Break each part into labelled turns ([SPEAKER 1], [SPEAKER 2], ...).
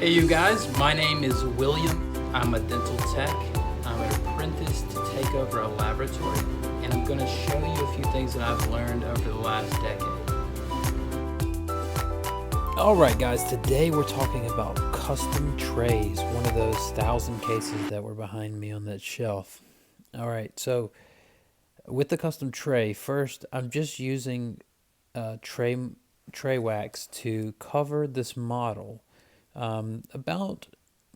[SPEAKER 1] Hey you guys, my name is William. I'm a dental tech. I'm an apprentice to take over a laboratory, and I'm going to show you a few things that I've learned over the last decade. Alright guys, today we're talking about custom trays, one of those 1,000 cases that were behind me on that shelf. Alright, so with the custom tray, first I'm just using tray wax to cover this model. About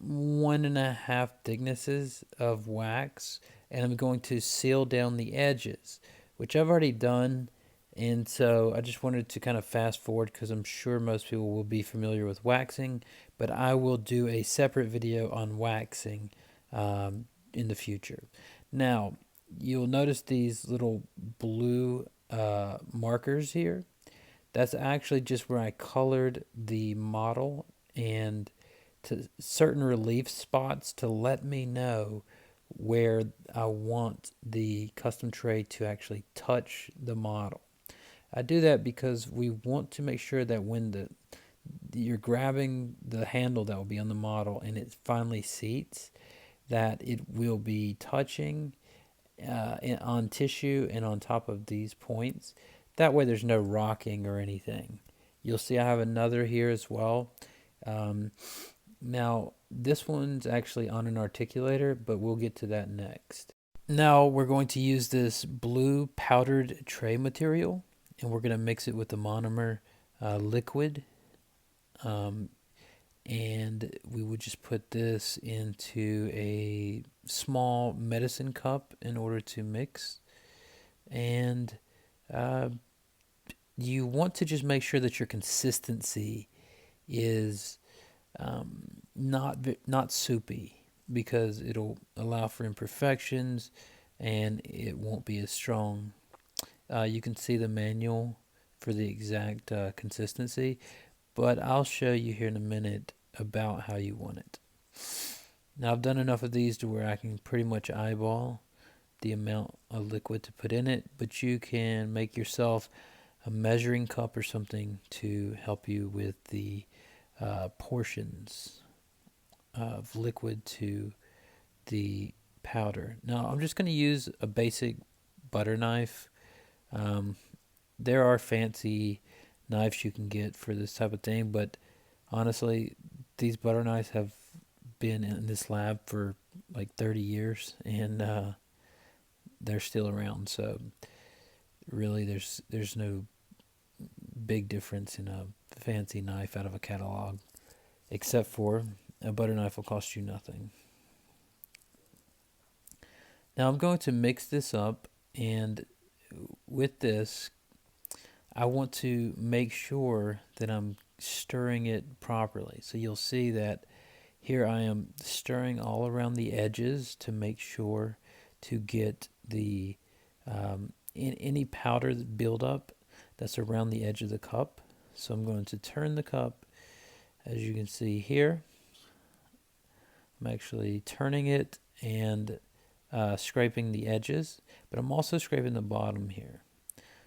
[SPEAKER 1] 1.5 thicknesses of wax, and I'm going to seal down the edges, which I've already done. And so I just wanted to kind of fast forward because I'm sure most people will be familiar with waxing, but I will do a separate video on waxing in the future. Now, you'll notice these little blue markers here. That's actually just where I colored the model and to certain relief spots to let me know where I want the custom tray to actually touch the model. I do that because we want to make sure that when you're grabbing the handle that will be on the model and it finally seats, that it will be touching on tissue and on top of these points. That way there's no rocking or anything. You'll see I have another here as well. Now this one's actually on an articulator, but we'll get to that next. Now we're going to use this blue powdered tray material, and we're going to mix it with the monomer liquid. And we would just put this into a small medicine cup in order to mix. And you want to just make sure that your consistency is not soupy, because it'll allow for imperfections and it won't be as strong. You can see the manual for the exact consistency, but I'll show you here in a minute about how you want it. Now I've done enough of these to where I can pretty much eyeball the amount of liquid to put in it, but you can make yourself a measuring cup or something to help you with the portions of liquid to the powder. Now I'm just going to use a basic butter knife. There are fancy knives you can get for this type of thing, but honestly, these butter knives have been in this lab for like 30 years, and they're still around. So really, there's no big difference in a fancy knife out of a catalog, except for a butter knife will cost you nothing. Now I'm going to mix this up, and with this, I want to make sure that I'm stirring it properly. So you'll see that here I am stirring all around the edges to make sure to get the any powder buildup that's around the edge of the cup. So I'm going to turn the cup, as you can see here. I'm actually turning it and scraping the edges, but I'm also scraping the bottom here.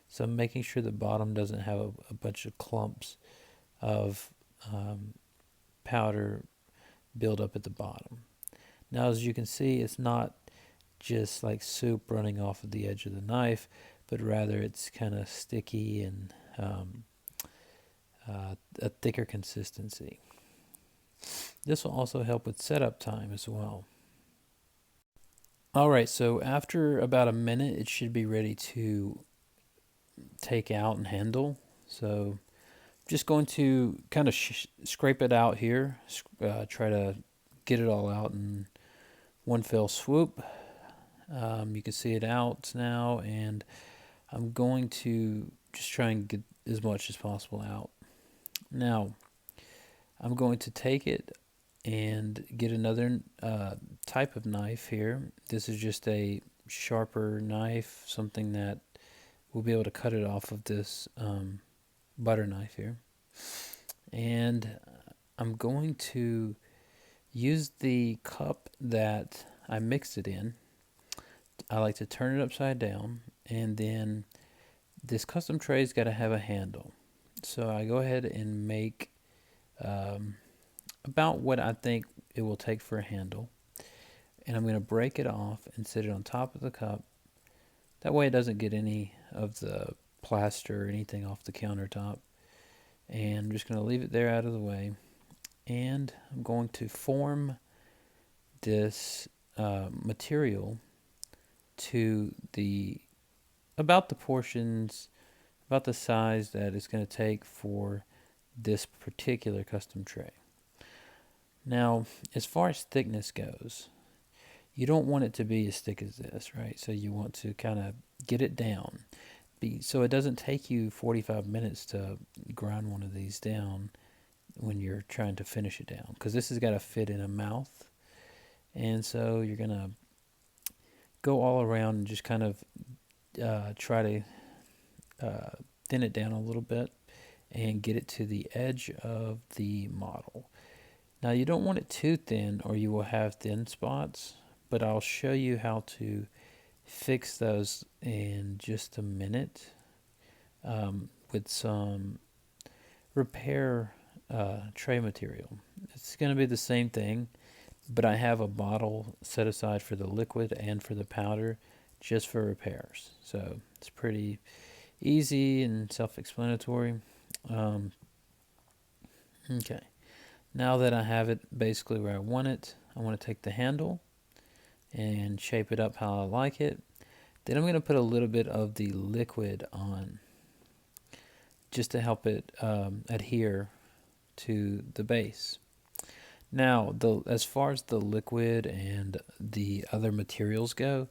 [SPEAKER 1] So I'm making sure the bottom doesn't have a bunch of clumps of powder build up at the bottom. Now, as you can see, it's not just like soup running off of the edge of the knife, but rather it's kind of sticky and a thicker consistency. This will also help with setup time as well. Alright, so after about a minute, it should be ready to take out and handle. So just going to kind of scrape it out here, try to get it all out in one fell swoop. You can see it out now, and I'm going to just try and get as much as possible out. Now I'm going to take it and get another type of knife here. This is just a sharper knife, something that will be able to cut it off of this butter knife here. And I'm going to use the cup that I mixed it in. I like to turn it upside down, and then this custom tray's got to have a handle. So I go ahead and make about what I think it will take for a handle. And I'm going to break it off and sit it on top of the cup. That way it doesn't get any of the plaster or anything off the countertop. And I'm just going to leave it there out of the way. And I'm going to form this material to about the portions, about the size that it's going to take for this particular custom tray. Now, as far as thickness goes, you don't want it to be as thick as this, right? So you want to kind of get it down. So it doesn't take you 45 minutes to grind one of these down when you're trying to finish it down, because this has got to fit in a mouth. And so you're going to go all around and just kind of try to thin it down a little bit and get it to the edge of the model. Now you don't want it too thin or you will have thin spots, but I'll show you how to fix those in just a minute with some repair tray material. It's going to be the same thing, but I have a bottle set aside for the liquid and for the powder just for repairs. So it's pretty easy and self-explanatory. Okay, now that I have it basically where I want it, I want to take the handle and shape it up how I like it. Then I'm going to put a little bit of the liquid on just to help it adhere to the base. Now, as far as the liquid and the other materials go,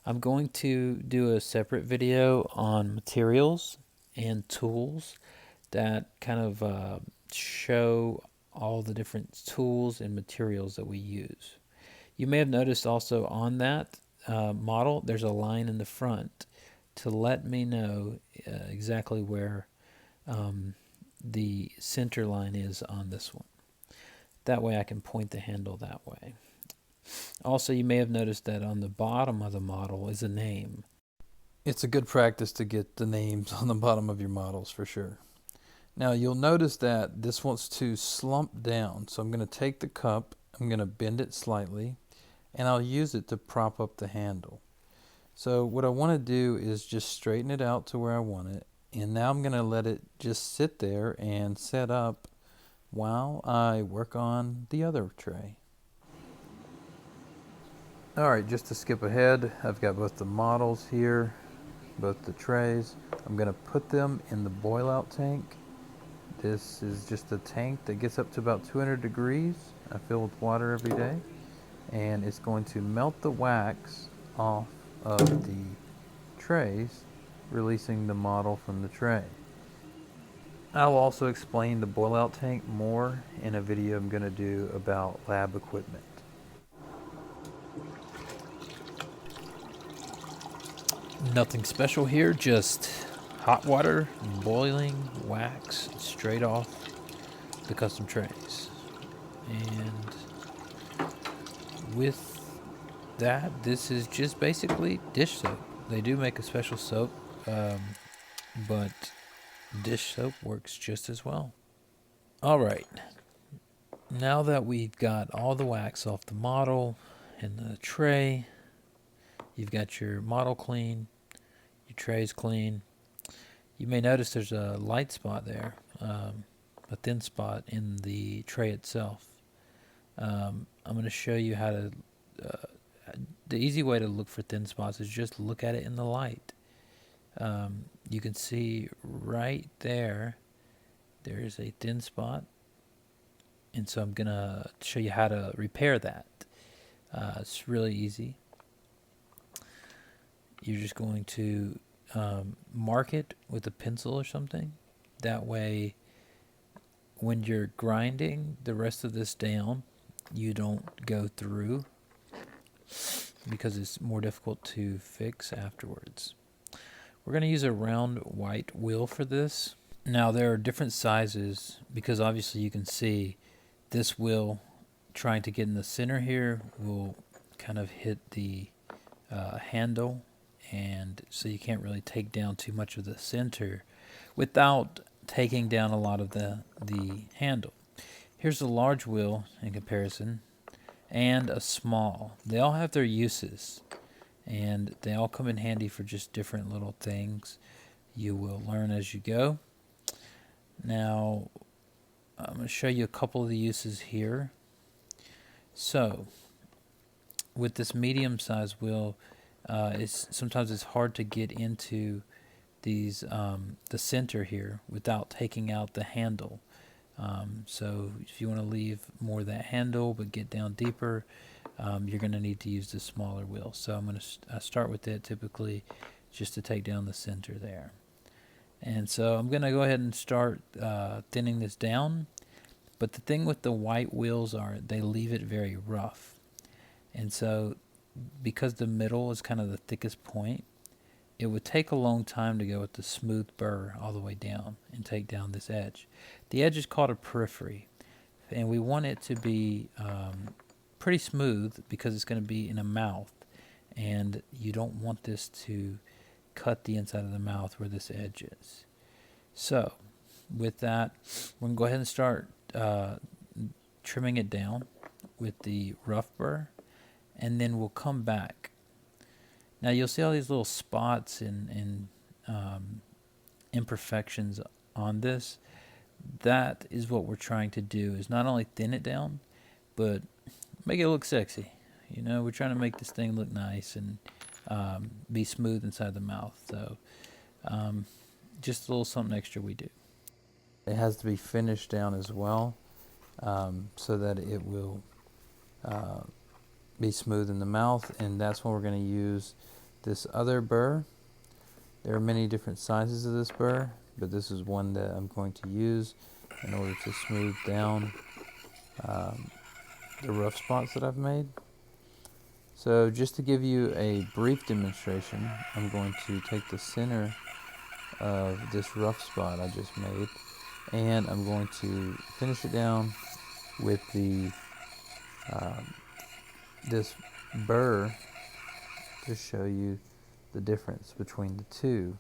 [SPEAKER 1] I'm going to do a separate video on materials and tools that kind of show all the different tools and materials that we use. You may have noticed also on that model, there's a line in the front to let me know exactly where the center line is on this one. That way I can point the handle that way. Also, you may have noticed that on the bottom of the model is a name. It's a good practice to get the names on the bottom of your models for sure. Now you'll notice that this wants to slump down, so I'm going to take the cup, I'm going to bend it slightly, and I'll use it to prop up the handle. So what I want to do is just straighten it out to where I want it, and now I'm going to let it just sit there and set up while I work on the other tray. Alright, just to skip ahead, I've got both the models here, both the trays. I'm going to put them in the boil out tank. This is just a tank that gets up to about 200 degrees. I fill with water every day, and it's going to melt the wax off of the trays, releasing the model from the tray. I'll also explain the boil out tank more in a video I'm going to do about lab equipment. Nothing special here, just hot water, boiling wax straight off the custom trays. And with that, this is just basically dish soap. They do make a special soap, but dish soap works just as well. Alright, now that we've got all the wax off the model and the tray, you've got your model clean, your tray's clean. You may notice there's a light spot there, a thin spot in the tray itself. I'm going to show you how to, the easy way to look for thin spots is just look at it in the light. You can see right there, there's a thin spot. And so I'm going to show you how to repair that. It's really easy. You're just going to mark it with a pencil or something. That way, when you're grinding the rest of this down, you don't go through because it's more difficult to fix afterwards. We're going to use a round white wheel for this. Now there are different sizes because obviously you can see this wheel trying to get in the center here will kind of hit the handle, and so you can't really take down too much of the center without taking down a lot of the handle. Here's a large wheel in comparison, and a small. They all have their uses, and they all come in handy for just different little things. You will learn as you go. Now, I'm going to show you a couple of the uses here. So, with this medium-sized wheel, sometimes it's hard to get into these the center here without taking out the handle. So if you want to leave more of that handle but get down deeper, you're going to need to use the smaller wheel. So I'm going to start with it typically just to take down the center there. And so I'm going to go ahead and start thinning this down. But the thing with the white wheels are they leave it very rough. And so because the middle is kind of the thickest point, it would take a long time to go with the smooth burr all the way down and take down this edge. The edge is called a periphery, and we want it to be pretty smooth because it's going to be in a mouth, and you don't want this to cut the inside of the mouth where this edge is. So with that, we're going to go ahead and start trimming it down with the rough burr, and then we'll come back. Now you'll see all these little spots and imperfections on this. That is what we're trying to do, is not only thin it down, but make it look sexy. You know, we're trying to make this thing look nice and be smooth inside the mouth. So just a little something extra we do. It has to be finished down as well, so that it will be smooth in the mouth, and that's when we're going to use this other burr. There are many different sizes of this burr, but this is one that I'm going to use in order to smooth down the rough spots that I've made. So just to give you a brief demonstration, I'm going to take the center of this rough spot I just made, and I'm going to finish it down with the this burr to show you the difference between the two.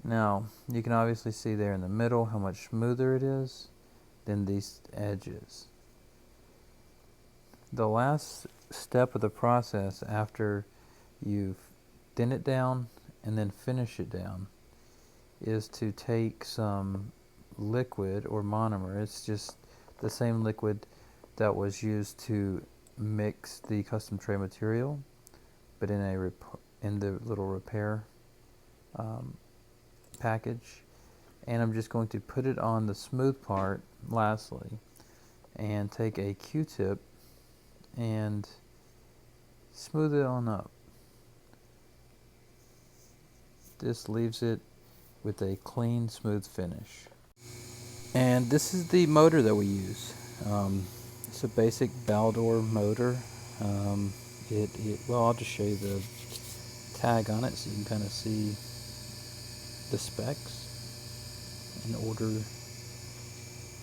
[SPEAKER 1] Now, you can obviously see there in the middle how much smoother it is than these edges. The last step of the process after you've thin it down and then finish it down is to take some liquid or monomer. It's just the same liquid that was used to mix the custom tray material, but in the little repair package. And I'm just going to put it on the smooth part lastly, and take a Q-tip and smooth it on up. This leaves it with a clean, smooth finish. And this is the motor that we use. It's a basic Baldor motor. Well, I'll just show you the tag on it so you can kind of see the specs and order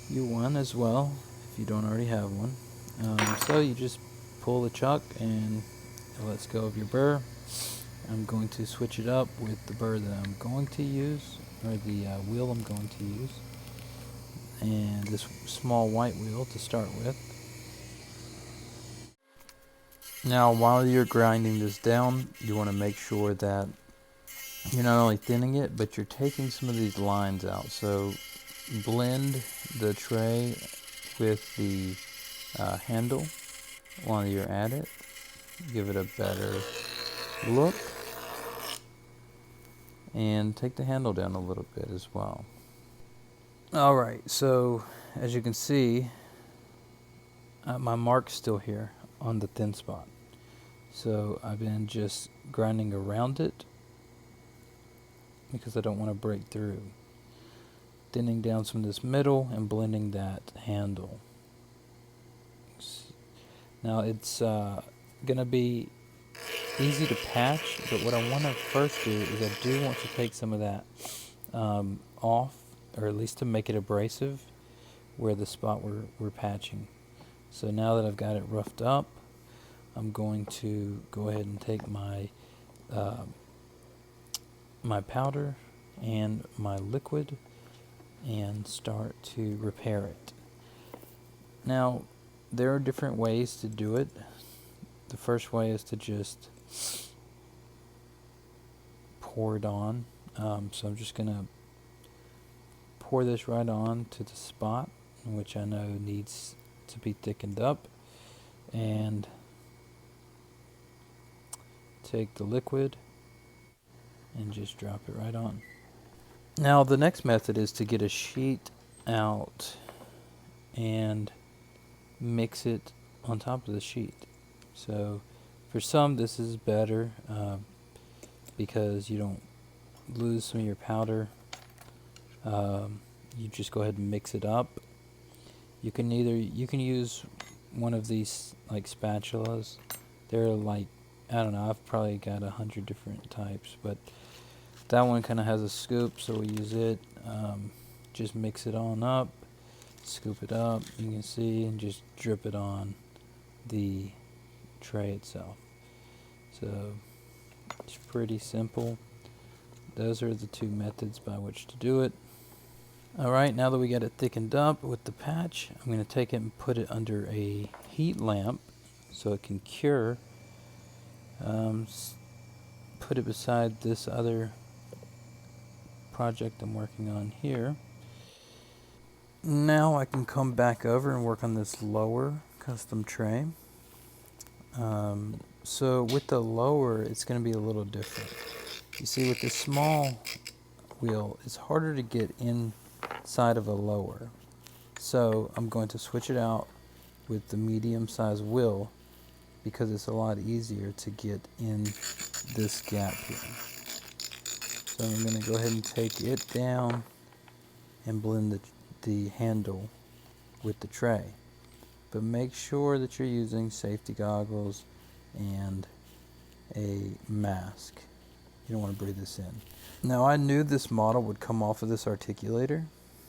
[SPEAKER 1] you one as well if you don't already have one. So you just pull the chuck and it lets go of your burr. I'm going to switch it up with the burr that I'm going to use, or the wheel I'm going to use, and this small white wheel to start with. Now, while you're grinding this down, you want to make sure that you're not only thinning it, but you're taking some of these lines out. So blend the tray with the handle while you're at it. Give it a better look. And take the handle down a little bit as well. Alright, so as you can see, my mark's still here on the thin spot. So I've been just grinding around it because I don't want to break through. Thinning down some of this middle and blending that handle. Now it's going to be easy to patch, but what I want to first do is I do want to take some of that off, or at least to make it abrasive where the spot we're patching. So now that I've got it roughed up, I'm going to go ahead and take my my powder and my liquid and start to repair it. Now, there are different ways to do it. The first way is to just pour it on. So I'm just going to pour this right on to the spot, which I know needs to be thickened up. And take the liquid and just drop it right on. Now the next method is to get a sheet out and mix it on top of the sheet. So for some this is better because you don't lose some of your powder. You just go ahead and mix it up. You can use one of these like spatulas. They're like, I don't know, I've probably got 100 different types, but that one kind of has a scoop, so we use it. Just mix it on up, scoop it up, you can see, and just drip it on the tray itself. So it's pretty simple. Those are the two methods by which to do it. Alright, now that we got it thickened up with the patch, I'm going to take it and put it under a heat lamp so it can cure. Put it beside this other project I'm working on here. Now I can come back over and work on this lower custom tray. So with the lower, it's going to be a little different. You see, with the small wheel, it's harder to get inside of a lower. So I'm going to switch it out with the medium-sized wheel because it's a lot easier to get in this gap here. So I'm going to go ahead and take it down and blend the handle with the tray. But make sure that you're using safety goggles and a mask. You don't want to breathe this in. Now I knew this model would come off of this articulator.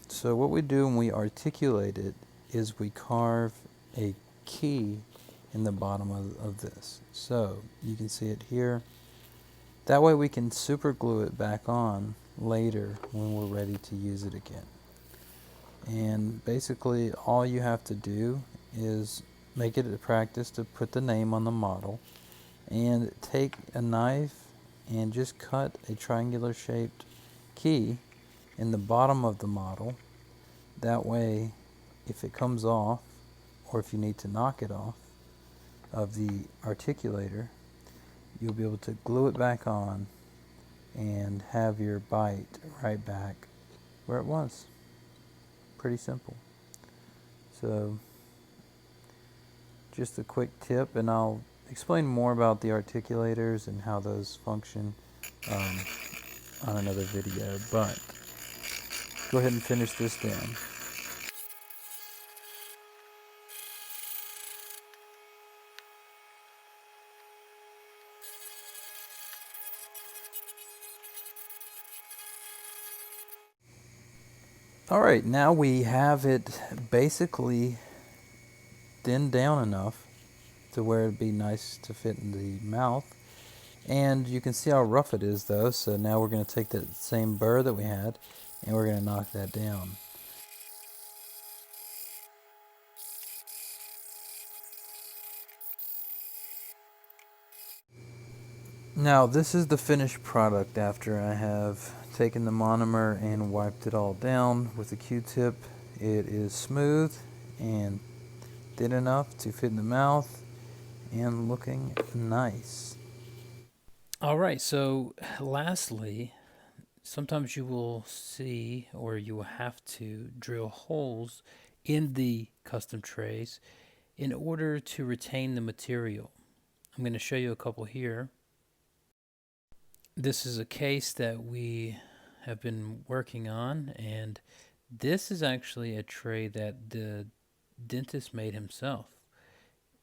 [SPEAKER 1] So what we do when we articulate it is we carve a key in the bottom of this. So you can see it here. That way we can super glue it back on later when we're ready to use it again. And basically all you have to do is make it a practice to put the name on the model and take a knife and just cut a triangular shaped key in the bottom of the model. That way if it comes off, or if you need to knock it off of the articulator, you'll be able to glue it back on and have your bite right back where it was. Pretty simple. So just a quick tip, and I'll explain more about the articulators and how those function on another video, but go ahead and finish this down. Alright, now we have it basically thinned down enough to where it'd be nice to fit in the mouth. And you can see how rough it is though, so now we're going to take that same burr that we had and we're going to knock that down. Now this is the finished product after I have taken the monomer and wiped it all down with a Q-tip. It is smooth and thin enough to fit in the mouth and looking nice. Alright, so lastly, sometimes you will see or you will have to drill holes in the custom trays in order to retain the material. I'm going to show you a couple here. This is a case that we have been working on, and this is actually a tray that the dentist made himself.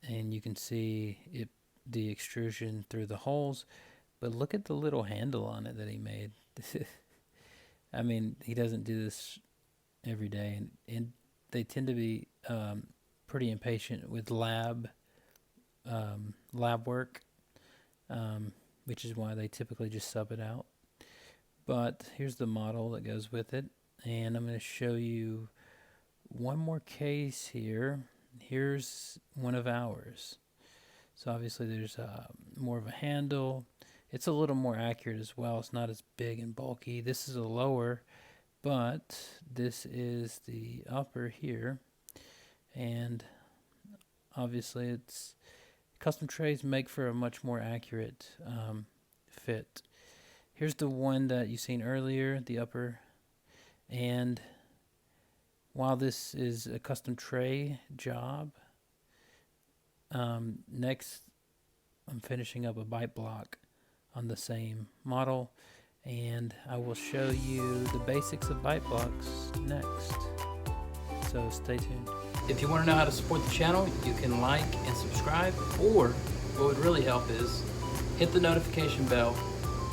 [SPEAKER 1] And you can see it, the extrusion through the holes, but look at the little handle on it that he made. I mean, he doesn't do this every day, and they tend to be pretty impatient with lab work, which is why they typically just sub it out. But here's the model that goes with it, and I'm going to show you one more case here. here's one of ours. So obviously there's more of a handle. It's a little more accurate as well. It's not as big and bulky. This is a lower, but this is the upper here. And obviously it's custom trays make for a much more accurate fit. Here's the one that you seen earlier, the upper. And while this is a custom tray job, next I'm finishing up a bite block on the same model, and I will show you the basics of bite blocks next. So stay tuned.
[SPEAKER 2] If you want to know how to support the channel, you can like and subscribe, or what would really help is hit the notification bell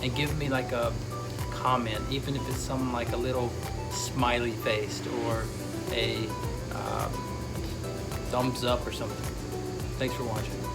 [SPEAKER 2] and give me like a comment, even if it's something like a little smiley faced or a thumbs up or something. Thanks for watching.